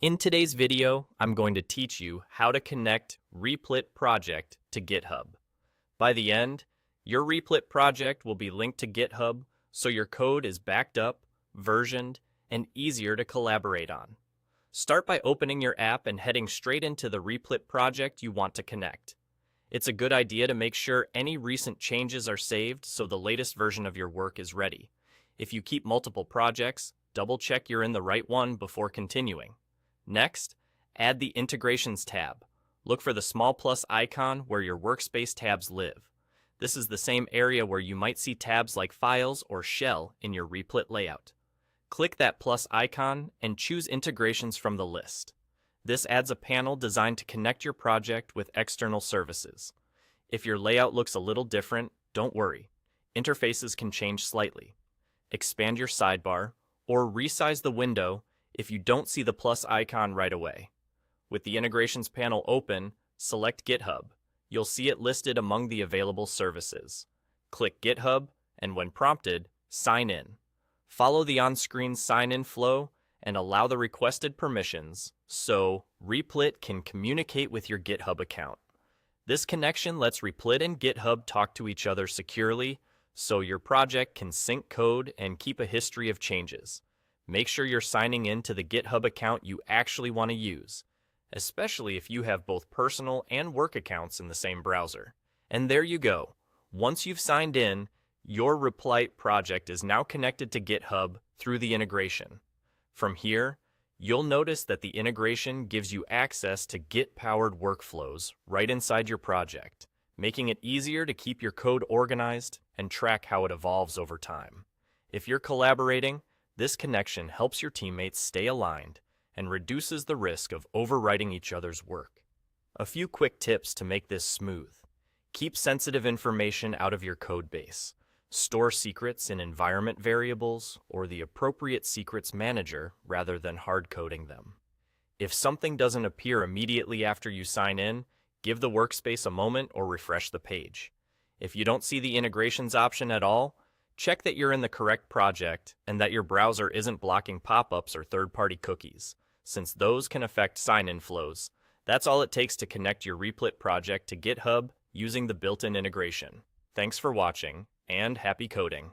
In today's video, I'm going to teach you how to connect Replit project to GitHub. By the end, your Replit project will be linked to GitHub so your code is backed up, versioned, and easier to collaborate on. Start by opening your app and heading straight into the Replit project you want to connect. It's a good idea to make sure any recent changes are saved so the latest version of your work is ready. If you keep multiple projects, double-check you're in the right one before continuing. Next, add the Integrations tab. Look for the small plus icon where your workspace tabs live. This is the same area where you might see tabs like Files or Shell in your Replit layout. Click that plus icon and choose Integrations from the list. This adds a panel designed to connect your project with external services. If your layout looks a little different, don't worry. Interfaces can change slightly. Expand your sidebar or resize the window if you don't see the plus icon right away. With the Integrations panel open, select GitHub. You'll see it listed among the available services. Click GitHub, and when prompted, sign in. Follow the on-screen sign-in flow and allow the requested permissions so Replit can communicate with your GitHub account. This connection lets Replit and GitHub talk to each other securely so your project can sync code and keep a history of changes. Make sure you're signing in to the GitHub account you actually want to use, especially if you have both personal and work accounts in the same browser. And there you go. Once you've signed in, your Replit project is now connected to GitHub through the integration. From here, you'll notice that the integration gives you access to Git-powered workflows right inside your project, making it easier to keep your code organized and track how it evolves over time. If you're collaborating, this connection helps your teammates stay aligned and reduces the risk of overwriting each other's work. A few quick tips to make this smooth. Keep sensitive information out of your code base. Store secrets in environment variables or the appropriate secrets manager rather than hard coding them. If something doesn't appear immediately after you sign in, give the workspace a moment or refresh the page. If you don't see the integrations option at all, check that you're in the correct project and that your browser isn't blocking pop-ups or third-party cookies, since those can affect sign-in flows. That's all it takes to connect your Replit project to GitHub using the built-in integration. Thanks for watching, and happy coding!